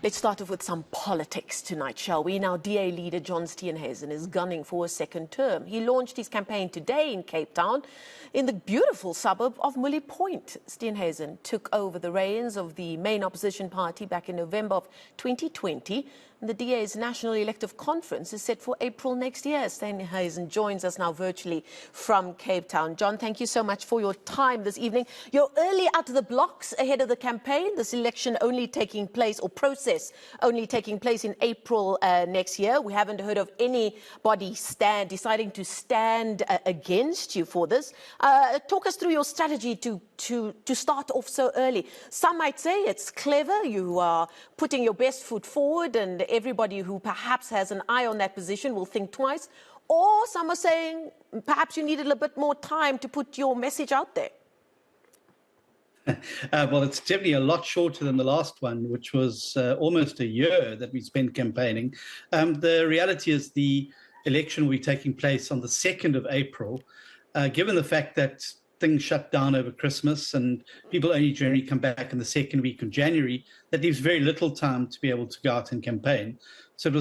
Let's start off with some politics tonight, shall we? Now, DA leader John Steenhuisen is gunning for a second term. He launched his campaign today in Cape Town, in the beautiful suburb of Mouille Point. Steenhuisen took over the reins of the main opposition party back in November of 2020. And the DA's National Elective Conference is set for April next year. Steenhuisen joins us now virtually from Cape Town. John, thank you so much for your time this evening. You're early out of the blocks ahead of the campaign. This election only taking place, or process only taking place in April next year. We haven't heard of anybody deciding to stand against you for this. Talk us through your strategy to start off so early. Some might say it's clever. You are putting your best foot forward, and everybody who perhaps has an eye on that position will think twice. Or some are saying perhaps you needed a bit more time to put your message out there. Well, it's definitely a lot shorter than the last one, which was almost a year that we spent campaigning. The reality is the election will be taking place on the 2nd of April. Given the fact that things shut down over Christmas and people only generally come back in the second week of January, that leaves very little time to be able to go out and campaign. So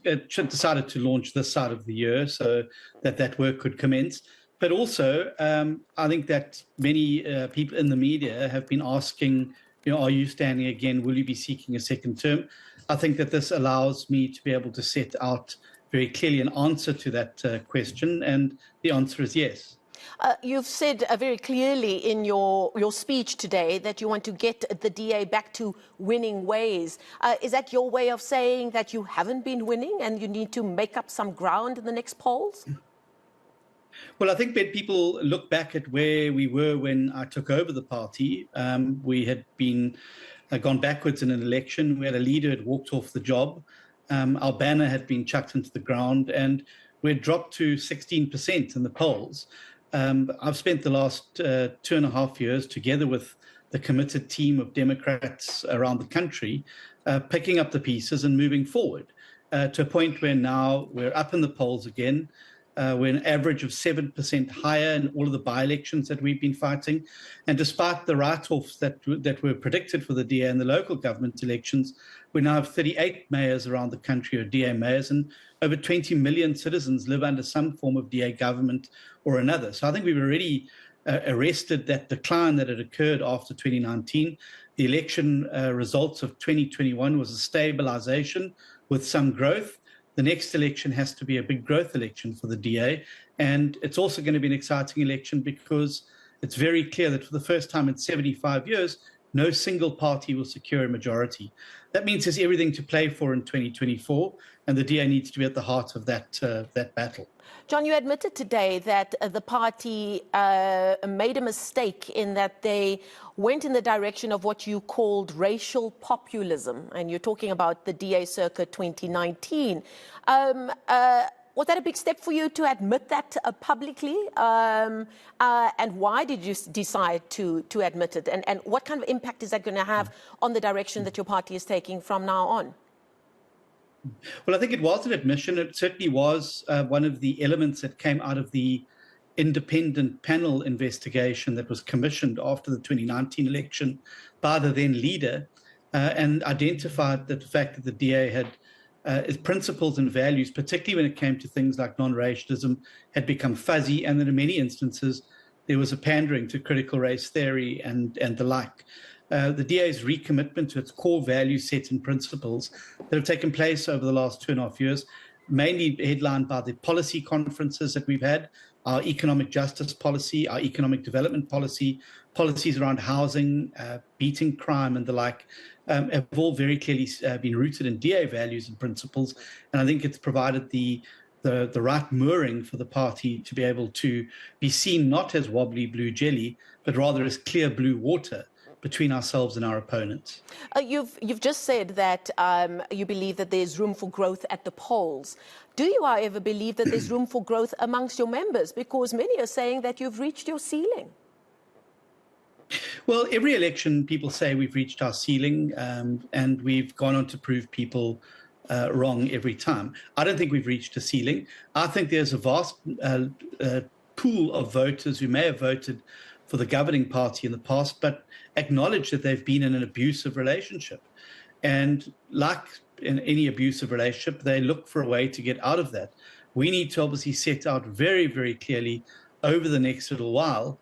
it decided to launch this side of the year so that work could commence. But also, I think that many people in the media have been asking, are you standing again? Will you be seeking a second term? I think that this allows me to be able to set out very clearly an answer to that question, and the answer is yes. You've said very clearly in your speech today that you want to get the DA back to winning ways. Is that your way of saying that you haven't been winning and you need to make up some ground in the next polls? Well, I think when people look back at where we were when I took over the party, we had gone backwards in an election. We had a leader who had walked off the job. Our banner had been chucked into the ground, and we had dropped to 16% in the polls. I've spent the last 2.5 years together with the committed team of Democrats around the country, picking up the pieces and moving forward to a point where now we're up in the polls again. We're an average of 7% higher in all of the by-elections that we've been fighting. And despite the write-offs that were predicted for the DA and the local government elections, we now have 38 mayors around the country who are DA mayors, and over 20 million citizens live under some form of DA government or another. So I think we've already arrested that decline that had occurred after 2019. The election results of 2021 was a stabilization with some growth. The next election has to be a big growth election for the DA. And it's also going to be an exciting election because it's very clear that for the first time in 75 years, no single party will secure a majority. That means there's everything to play for in 2024, and the DA needs to be at the heart of that battle. John, you admitted today that the party made a mistake in that they went in the direction of what you called racial populism, and you're talking about the DA circa 2019. Was that a big step for you to admit that publicly? And why did you decide to admit it? And what kind of impact is that going to have on the direction that your party is taking from now on? Well, I think it was an admission. It certainly was one of the elements that came out of the independent panel investigation that was commissioned after the 2019 election by the then leader, and identified that the fact that the DA had its principles and values, particularly when it came to things like non-racialism, had become fuzzy, and that in many instances there was a pandering to critical race theory and the like. The DA's recommitment to its core value set and principles that have taken place over the last 2.5 years, mainly headlined by the policy conferences that we've had, our economic justice policy, our economic development policy, policies around housing, beating crime and the like, have all very clearly been rooted in DA values and principles. And I think it's provided the right mooring for the party to be able to be seen not as wobbly blue jelly, but rather as clear blue water between ourselves and our opponents. You've just said that you believe that there's room for growth at the polls. Do you, however, believe that there's room for growth amongst your members? Because many are saying that you've reached your ceiling. Well, every election people say we've reached our ceiling, and we've gone on to prove people wrong every time. I don't think we've reached a ceiling. I think there's a vast pool of voters who may have voted for the governing party in the past, but acknowledge that they've been in an abusive relationship. And like in any abusive relationship, they look for a way to get out of that. We need to obviously set out very, very clearly over the next little while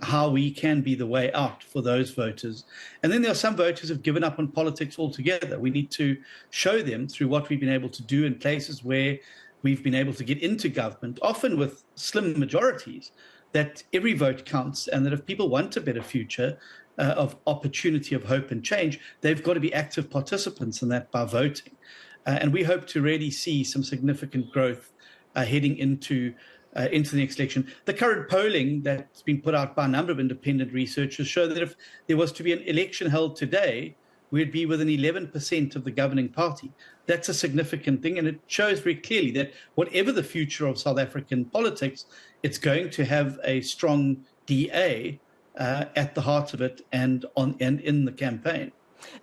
how we can be the way out for those voters. And then there are some voters who've given up on politics altogether. We need to show them through what we've been able to do in places where we've been able to get into government, often with slim majorities, that every vote counts, and that if people want a better future of opportunity, of hope and change, they've got to be active participants in that by voting. And we hope to really see some significant growth heading into the next election. The current polling that's been put out by a number of independent researchers show that if there was to be an election held today, we'd be within 11% of the governing party. That's a significant thing, and it shows very clearly that whatever the future of South African politics, it's going to have a strong DA at the heart of it and in the campaign.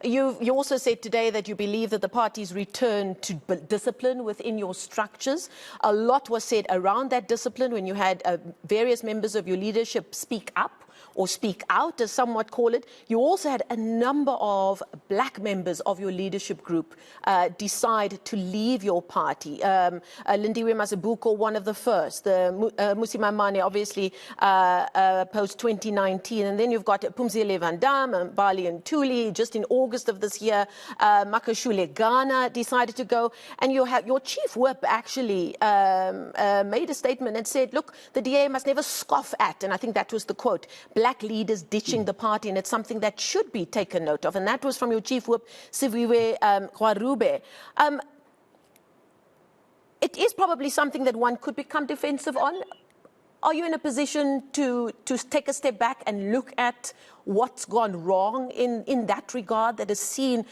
You also said today that you believe that the party's return to discipline within your structures. A lot was said around that discipline when you had various members of your leadership speak up or speak out, as some might call it. You also had a number of black members of your leadership group decide to leave your party. Lindiwe Mazibuko, one of the first. Musi Maimane, obviously, post-2019. And then you've got Phumzile Van Dam, Bali and Tuli, just in August of this year. Makashule Ghana decided to go. And your chief whip actually made a statement and said, look, the DA must never scoff at, and I think that was the quote, black leaders ditching the party, and it's something that should be taken note of. And that was from your chief whip, Siviwe Kwarube. It is probably something that one could become defensive on. Are you in a position to take a step back and look at what's gone wrong in that regard, that has seen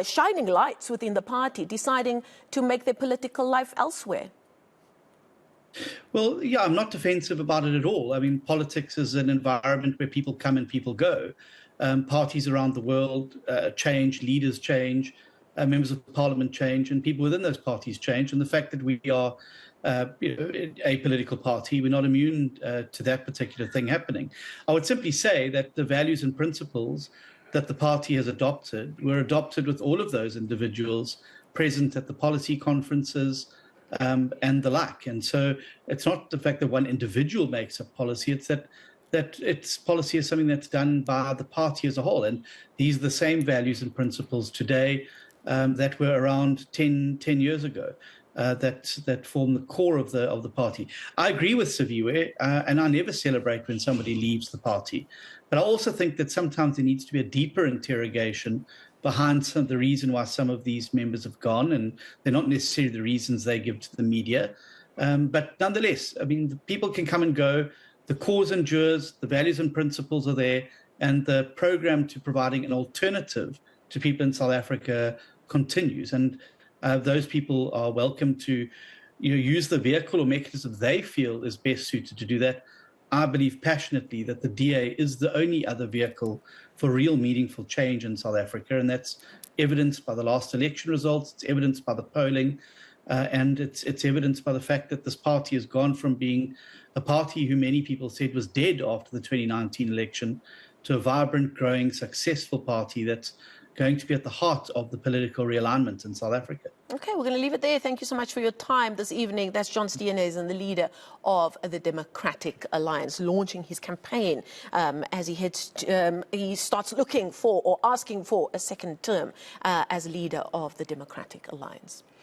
shining lights within the party, deciding to make their political life elsewhere? Well, yeah, I'm not defensive about it at all. I mean, politics is an environment where people come and people go. Parties around the world change, leaders change, members of parliament change, and people within those parties change. And the fact that we are a political party, we're not immune to that particular thing happening. I would simply say that the values and principles that the party has adopted were adopted with all of those individuals present at the policy conferences, and the like. And so it's not the fact that one individual makes a policy, it's that its policy is something that's done by the party as a whole. And these are the same values and principles today that were around 10 years ago, that form the core of the party. I agree with Siviwe, and I never celebrate when somebody leaves the party. But I also think that sometimes there needs to be a deeper interrogation behind the reason why some of these members have gone, and they're not necessarily the reasons they give to the media. But nonetheless, I mean, people can come and go. The cause endures, the values and principles are there, and the program to providing an alternative to people in South Africa continues. And those people are welcome to use the vehicle or mechanism they feel is best suited to do that. I believe passionately that the DA is the only other vehicle for real meaningful change in South Africa, and that's evidenced by the last election results, it's evidenced by the polling, and it's evidenced by the fact that this party has gone from being a party who many people said was dead after the 2019 election to a vibrant, growing, successful party that's going to be at the heart of the political realignment in South Africa. Okay, we're going to leave it there. Thank you so much for your time this evening. That's John Steenhuisen, the leader of the Democratic Alliance, launching his campaign as he starts looking for or asking for a second term as leader of the Democratic Alliance.